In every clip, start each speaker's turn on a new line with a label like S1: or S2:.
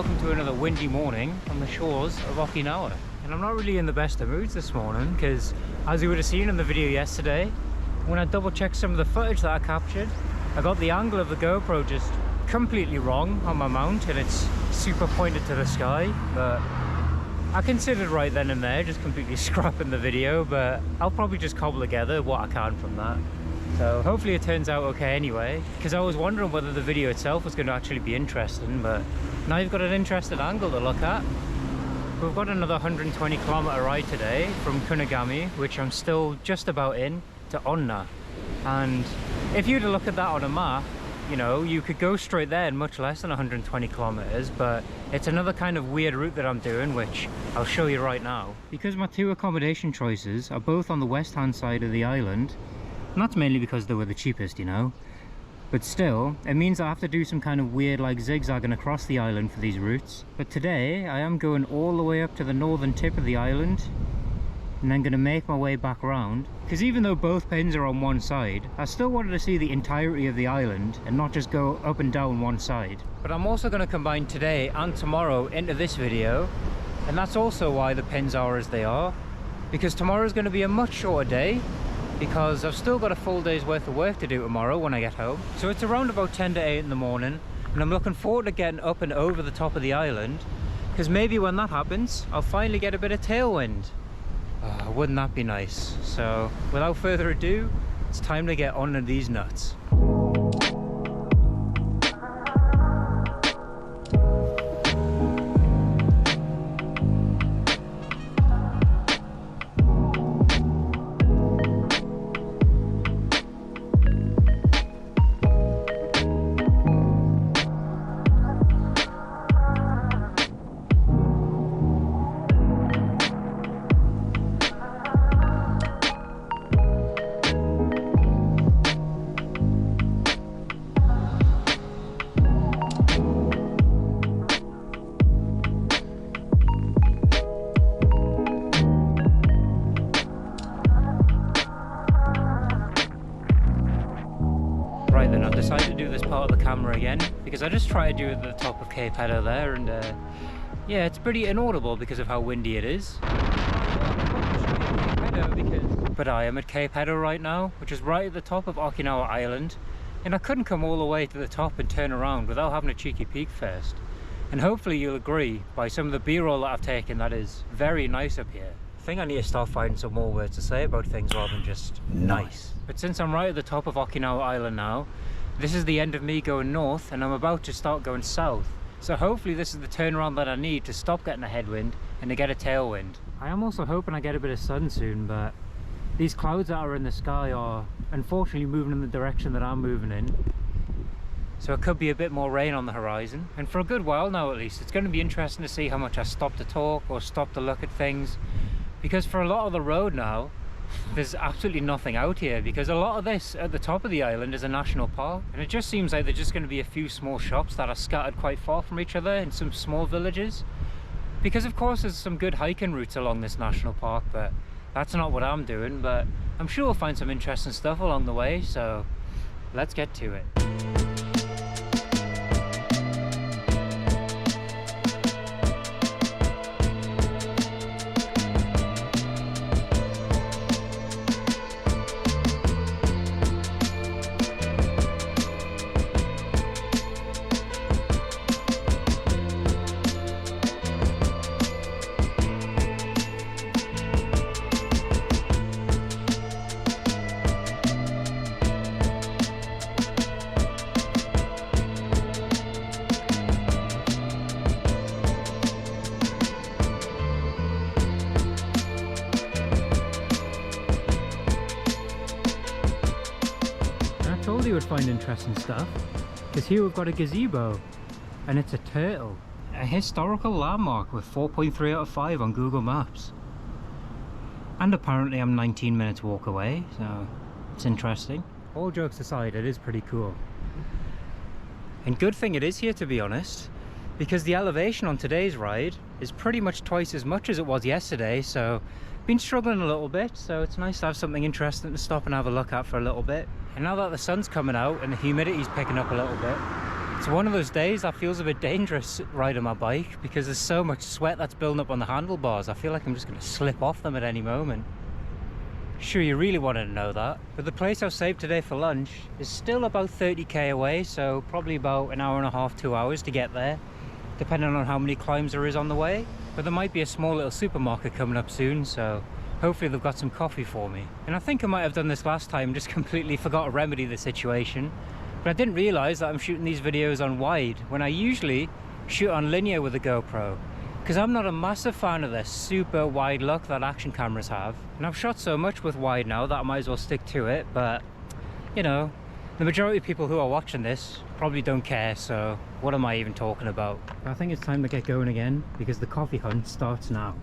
S1: welcome to another windy morning on the shores of Okinawa. And I'm not really in the best of moods this morning because, as you would have seen in the video yesterday, when I double checked some of the footage that I captured, I got the angle of the GoPro just completely wrong on my mount and it's super pointed to the sky. But I considered right then and there just completely scrapping the video, but I'll probably just cobble together what I can from that. So hopefully it turns out okay anyway, because I was wondering whether the video itself was going to actually be interesting, but now you've got an interesting angle to look at. We've got another 120-kilometer ride today from Kunigami, which I'm still just about in, to Onna. And if you were to look at that on a map, you know, you could go straight there in much less than 120 kilometers, but it's another kind of weird route that I'm doing, which I'll show you right now. Because my two accommodation choices are both on the west-hand side of the island, and that's mainly because they were the cheapest, you know, but still, it means I have to do some kind of weird like zigzagging across the island for these routes. But today, I am going all the way up to the northern tip of the island, and then going to make my way back around, because even though both pins are on one side, I still wanted to see the entirety of the island and not just go up and down one side. But I'm also going to combine today and tomorrow into this video, and that's also why the pins are as they are, because tomorrow is going to be a much shorter day, because I've still got a full day's worth of work to do tomorrow when I get home. So it's around about 10 to 8 in the morning, and I'm looking forward to getting up and over the top of the island, because maybe when that happens, I'll finally get a bit of tailwind. Wouldn't that be nice? So without further ado, it's time to get on to these nuts. Then I've decided to do this part of the camera again because I just tried to do it at the top of Cape Header there, and yeah, it's pretty inaudible because of how windy it is. But I am at Cape Header right now, which is right at the top of Okinawa Island, and I couldn't come all the way to the top and turn around without having a cheeky peek first. And hopefully you'll agree by some of the B-roll that I've taken that is very nice up here. I think I need to start finding some more words to say about things rather than just nice. But since I'm right at the top of Okinawa Island now, this is the end of me going north and I'm about to start going south. So hopefully this is the turnaround that I need to stop getting a headwind and to get a tailwind. I am also hoping I get a bit of sun soon, but these clouds that are in the sky are unfortunately moving in the direction that I'm moving in. So it could be a bit more rain on the horizon. And for a good while now at least, it's going to be interesting to see how much I stop to talk or stop to look at things. Because for a lot of the road now, there's absolutely nothing out here, because a lot of this at the top of the island is a national park, and it just seems like there's just going to be a few small shops that are scattered quite far from each other in some small villages. Because of course there's some good hiking routes along this national park, but that's not what I'm doing. But I'm sure we'll find some interesting stuff along the way, so let's get to it. You would find interesting stuff, because here we've got a gazebo and it's a turtle, a historical landmark with 4.3 out of 5 on Google Maps, and apparently I'm 19 minutes walk away, so it's interesting. All jokes aside, it is pretty cool, and good thing it is here, to be honest, because the elevation on today's ride is pretty much twice as much as it was yesterday. So been struggling a little bit, so it's nice to have something interesting to stop and have a look at for a little bit. And now that the sun's coming out and the humidity's picking up a little bit, It's one of those days that feels a bit dangerous riding my bike because there's so much sweat that's building up on the handlebars. I feel like I'm just going to slip off them at any moment. Sure, you really wanted to know that. But the place I've saved today for lunch is still about 30k away, so probably about an hour and a half, 2 hours to get there, depending on how many climbs there is on the way. But there might be a small little supermarket coming up soon, so hopefully they've got some coffee for me. And I think I might have done this last time, just completely forgot to remedy the situation. But I didn't realise that I'm shooting these videos on wide when I usually shoot on linear with a GoPro, because I'm not a massive fan of this super wide look that action cameras have. And I've shot so much with wide now that I might as well stick to it, but you know, the majority of people who are watching this probably don't care, so what am I even talking about? I think it's time to get going again because the coffee hunt starts now.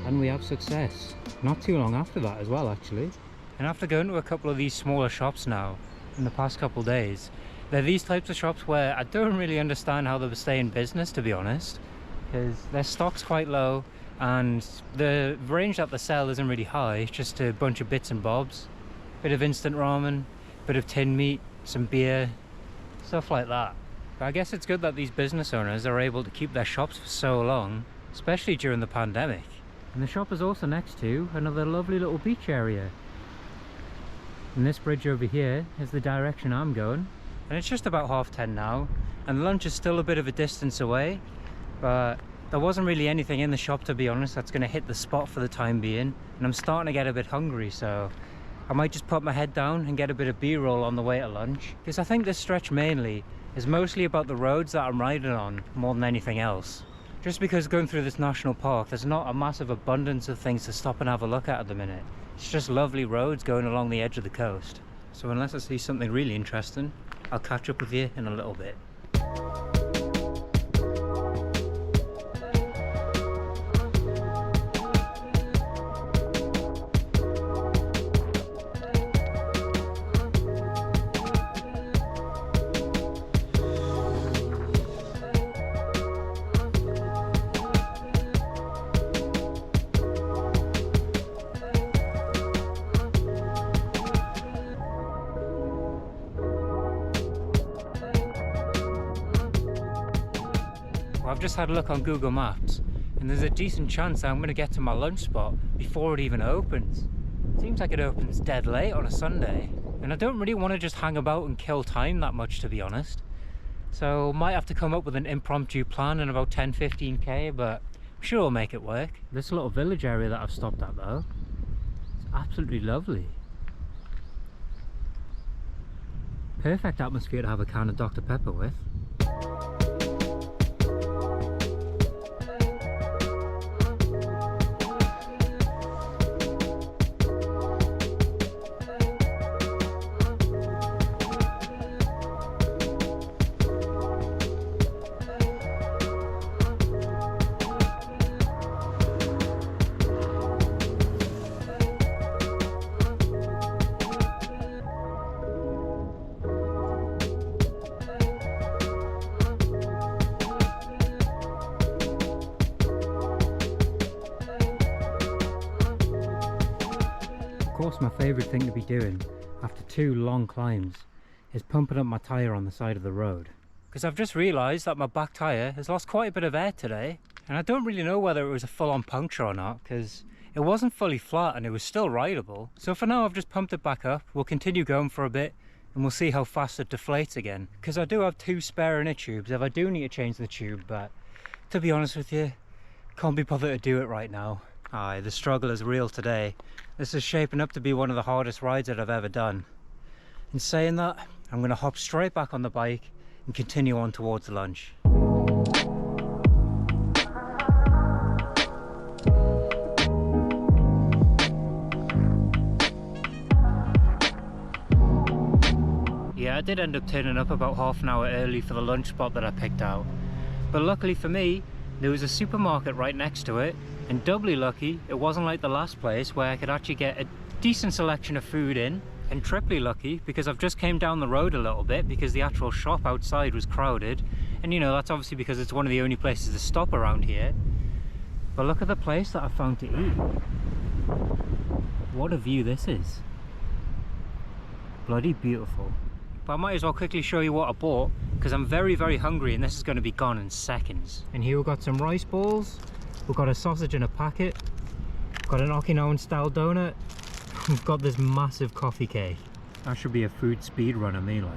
S1: And we have success. Not too long after that as well, actually. And after going to a couple of these smaller shops now in the past couple of days, they're these types of shops where I don't really understand how they stay in business, to be honest, because their stock's quite low and the range that they sell isn't really high. It's just a bunch of bits and bobs, bit of instant ramen, bit of tin meat, some beer, stuff like that. But I guess it's good that these business owners are able to keep their shops for so long, especially during the pandemic. And the shop is also next to another lovely little beach area. And this bridge over here is the direction I'm going. And it's just about 10:30 now, and lunch is still a bit of a distance away, but there wasn't really anything in the shop, to be honest, that's going to hit the spot for the time being. And I'm starting to get a bit hungry, so I might just put my head down and get a bit of B-roll on the way to lunch. Because I think this stretch mainly is mostly about the roads that I'm riding on more than anything else. Just because going through this national park, there's not a massive abundance of things to stop and have a look at the minute. It's just lovely roads going along the edge of the coast. So unless I see something really interesting, I'll catch up with you in a little bit. I've just had a look on Google Maps and there's a decent chance I'm going to get to my lunch spot before it even opens. Seems like it opens dead late on a Sunday, and I don't really want to just hang about and kill time that much, to be honest. So might have to come up with an impromptu plan in about 10-15k, but I'm sure I'll make it work. This little village area that I've stopped at though, it's absolutely lovely. Perfect atmosphere to have a can of Dr. Pepper with. Of course, my favourite thing to be doing after 2 long climbs is pumping up my tyre on the side of the road. Because I've just realised that my back tyre has lost quite a bit of air today, and I don't really know whether it was a full-on puncture or not, because it wasn't fully flat and it was still rideable. So for now I've just pumped it back up. We'll continue going for a bit and we'll see how fast it deflates again, because I do have 2 spare inner tubes if I do need to change the tube, but to be honest with you, can't be bothered to do it right now. Aye, the struggle is real today. This is shaping up to be one of the hardest rides that I've ever done. In saying that, I'm going to hop straight back on the bike and continue on towards lunch. Yeah, I did end up turning up about half an hour early for the lunch spot that I picked out. But luckily for me, there was a supermarket right next to it, And doubly lucky, it wasn't like the last place where I could actually get a decent selection of food in. And triply lucky because I've just came down the road a little bit because the actual shop outside was crowded. And you know, that's obviously because it's one of the only places to stop around here. But look at the place that I found to eat. What a view this is. Bloody beautiful. But I might as well quickly show you what I bought because I'm very, very hungry and this is going to be gone in seconds. And here we've got some rice balls. We've got a sausage in a packet. Got an Okinawan style donut. We've got this massive coffee cake. That should be a food speed run of me, like.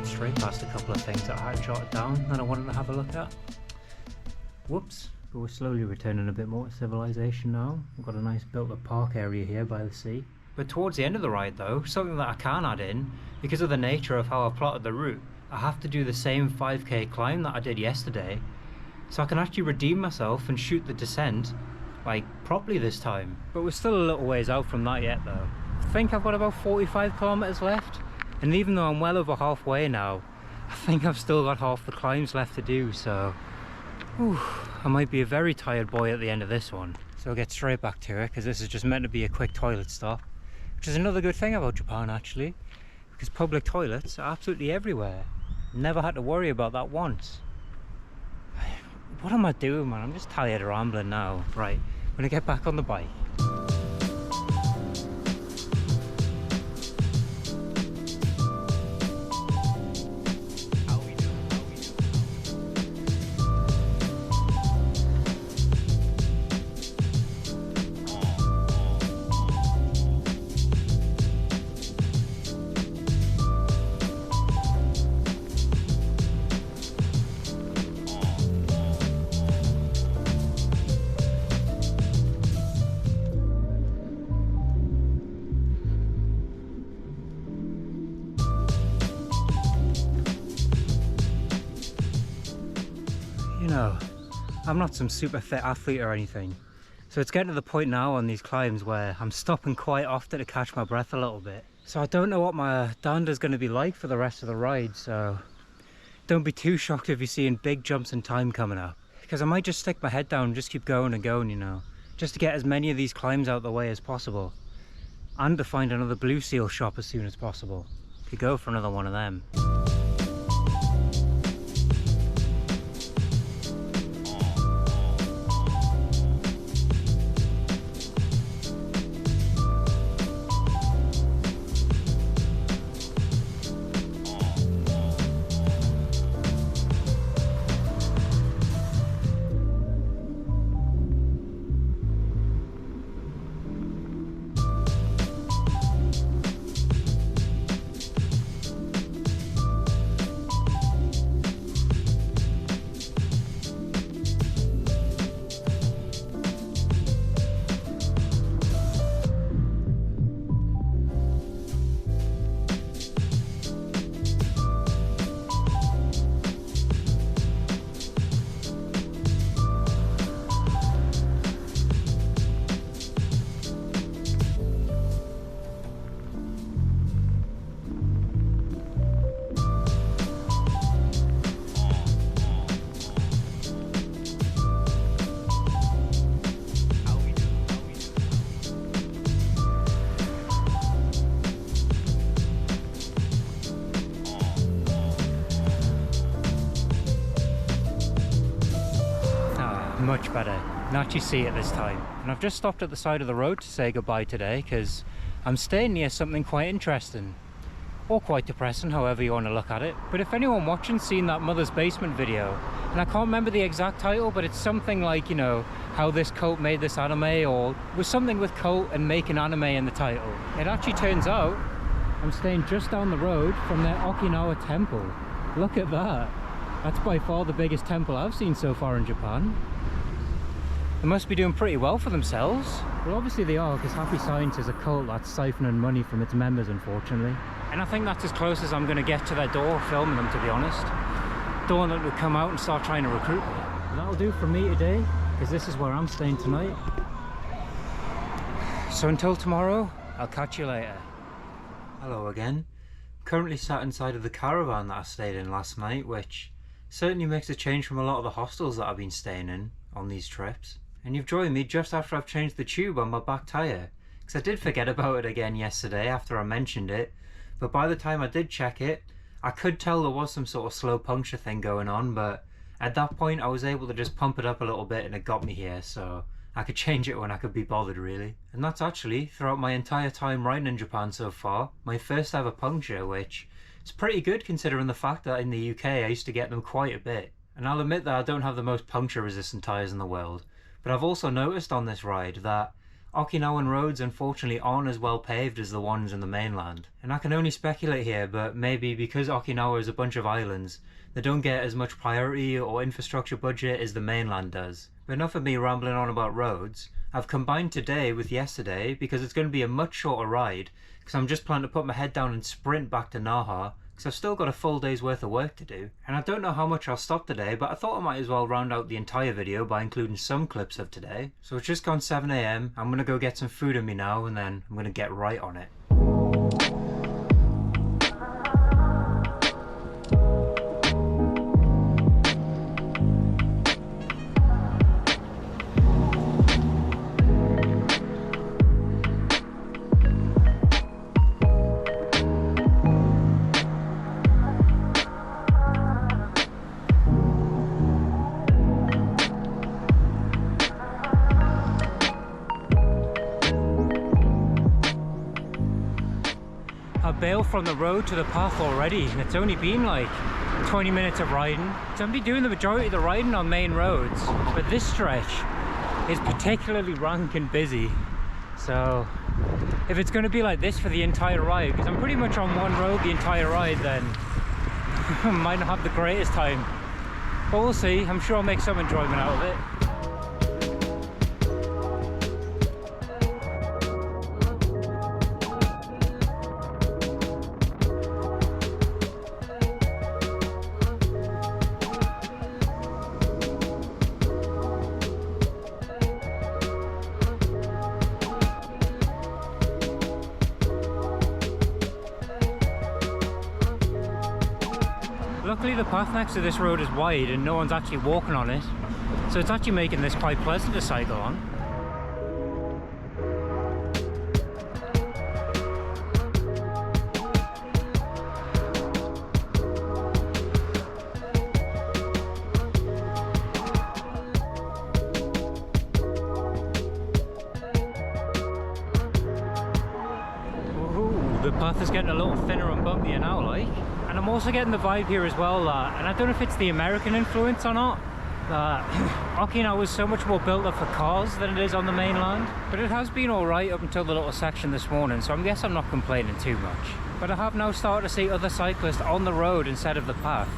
S1: Straight past a couple of things that I had jotted down that I wanted to have a look at. Whoops, but we're slowly returning a bit more to civilization now. We've got a nice built up park area here by the sea. But towards the end of the ride though, something that I can add in, because of the nature of how I plotted the route, I have to do the same 5k climb that I did yesterday, so I can actually redeem myself and shoot the descent like properly this time. But we're still a little ways out from that yet though. I think I've got about 45 kilometers left. And even though I'm well over halfway now, I think I've still got half the climbs left to do, so I might be a very tired boy at the end of this one. So I'll get straight back to it, because this is just meant to be a quick toilet stop. Which is another good thing about Japan actually, because public toilets are absolutely everywhere. Never had to worry about that once. What am I doing, man? I'm just tired of rambling now. Right, I'm gonna get back on the bike. You know, I'm not some super fit athlete or anything, so it's getting to the point now on these climbs where I'm stopping quite often to catch my breath a little bit. So I don't know what my danda's going to be like for the rest of the ride, so don't be too shocked if you're seeing big jumps in time coming up, because I might just stick my head down and just keep going and going, you know, just to get as many of these climbs out of the way as possible, and to find another blue seal shop as soon as possible. Could go for another one of them. much better. You can actually see it this time. And I've just stopped at the side of the road to say goodbye today because I'm staying near something quite interesting. Or quite depressing, however you want to look at it. But if anyone watching's seen that Mother's Basement video, and I can't remember the exact title, but it's something like, you know, how this coat made this anime, or was something with coat and making anime in the title. It actually turns out I'm staying just down the road from their Okinawa temple. Look at that. That's by far the biggest temple I've seen so far in Japan. They must be doing pretty well for themselves. Well, obviously they are, because Happy Science is a cult that's siphoning money from its members, unfortunately. And I think that's as close as I'm going to get to their door filming them, to be honest. Don't want them to come out and start trying to recruit me. But that'll do for me today, because this is where I'm staying tonight. So until tomorrow, I'll catch you later. Hello again. Currently sat inside of the caravan that I stayed in last night, which certainly makes a change from a lot of the hostels that I've been staying in on these trips. And you've joined me just after I've changed the tube on my back tyre, because I did forget about it again yesterday after I mentioned it. But by the time I did check it, I could tell there was some sort of slow puncture thing going on, but at that point I was able to just pump it up a little bit and it got me here, so I could change it when I could be bothered, really. And that's actually, throughout my entire time riding in Japan so far, my first ever puncture, which is pretty good considering the fact that in the UK I used to get them quite a bit. And I'll admit that I don't have the most puncture resistant tyres in the world, but I've also noticed on this ride that Okinawan roads unfortunately aren't as well paved as the ones in the mainland. And I can only speculate here, but maybe because Okinawa is a bunch of islands, they don't get as much priority or infrastructure budget as the mainland does. But enough of me rambling on about roads. I've combined today with yesterday because it's going to be a much shorter ride, because I'm just planning to put my head down and sprint back to Naha, because I've still got a full day's worth of work to do. And I don't know how much I'll stop today, but I thought I might as well round out the entire video by including some clips of today. So it's just gone 7 AM, I'm going to go get some food in me now, and then I'm going to get right on it. Bail from the road to the path already, and it's only been like 20 minutes of riding. So I've been doing the majority of the riding on main roads, but this stretch is particularly rank and busy. So if it's going to be like this for the entire ride, because I'm pretty much on one road the entire ride, then I might not have the greatest time. But we'll see. I'm sure I'll make some enjoyment out of it. Luckily the path next to this road is wide and no one's actually walking on it, so it's actually making this quite pleasant to cycle on. Ooh, the path is getting a little thinner and bumpier now, like. And I'm also getting the vibe here as well that, and I don't know if it's the American influence or not, that Okinawa is so much more built up for cars than it is on the mainland. But it has been alright up until the little section this morning, so I guess I'm not complaining too much. But I have now started to see other cyclists on the road instead of the path.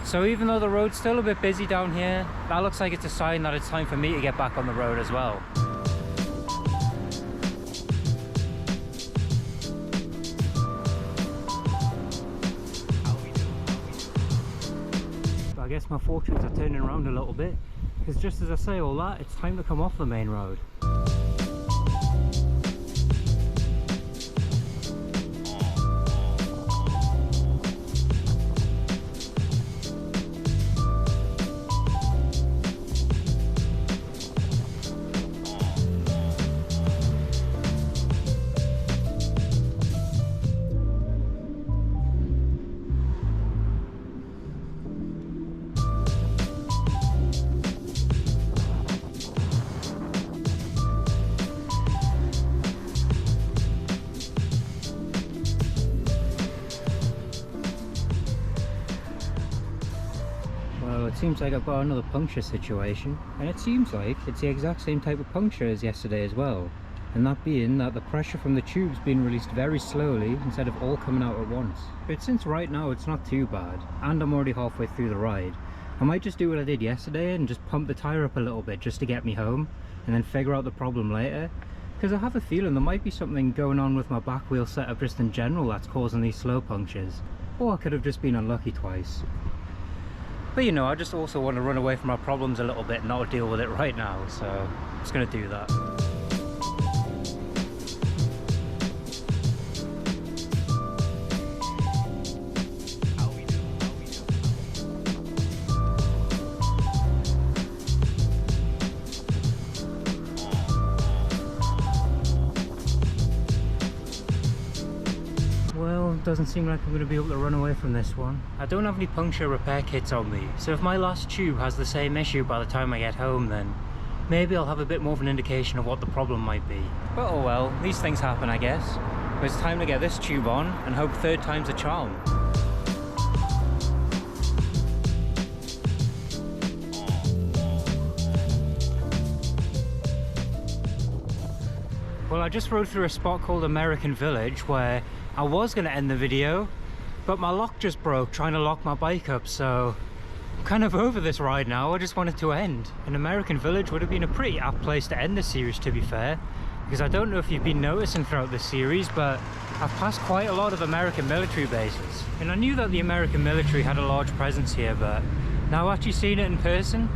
S1: So even though the road's still a bit busy down here, that looks like it's a sign that it's time for me to get back on the road as well. I guess my fortunes are turning around a little bit, because just as I say all that, it's time to come off the main road. So it seems like I've got another puncture situation, and it seems like it's the exact same type of puncture as yesterday as well. And that being that the pressure from the tube's been released very slowly instead of all coming out at once. But since right now it's not too bad, and I'm already halfway through the ride, I might just do what I did yesterday and just pump the tyre up a little bit just to get me home, and then figure out the problem later. Because I have a feeling there might be something going on with my back wheel setup just in general that's causing these slow punctures. Or I could have just been unlucky twice. But you know, I just also want to run away from my problems a little bit and not deal with it right now, so I'm just going to do that. Doesn't seem like I'm going to be able to run away from this one. I don't have any puncture repair kits on me, so if my last tube has the same issue by the time I get home, then maybe I'll have a bit more of an indication of what the problem might be. But oh well, these things happen, I guess. But it's time to get this tube on and hope third time's a charm. Well, I just rode through a spot called American Village where I was going to end the video, but my lock just broke trying to lock my bike up, so I'm kind of over this ride now. I just want it to end. And American Village would have been a pretty apt place to end the series, to be fair, because I don't know if you've been noticing throughout this series, but I've passed quite a lot of American military bases. And I knew that the American military had a large presence here, but now actually seeing it in person,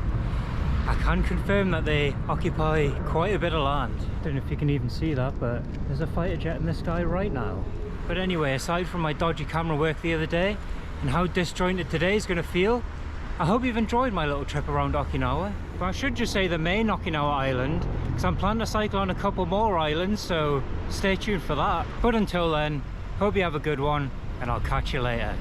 S1: I can confirm that they occupy quite a bit of land. Don't know if you can even see that, but there's a fighter jet in the sky right now. But anyway, aside from my dodgy camera work the other day and how disjointed today is going to feel, I hope you've enjoyed my little trip around Okinawa. But I should just say the main Okinawa island, because I'm planning to cycle on a couple more islands, so stay tuned for that. But until then, hope you have a good one, and I'll catch you later.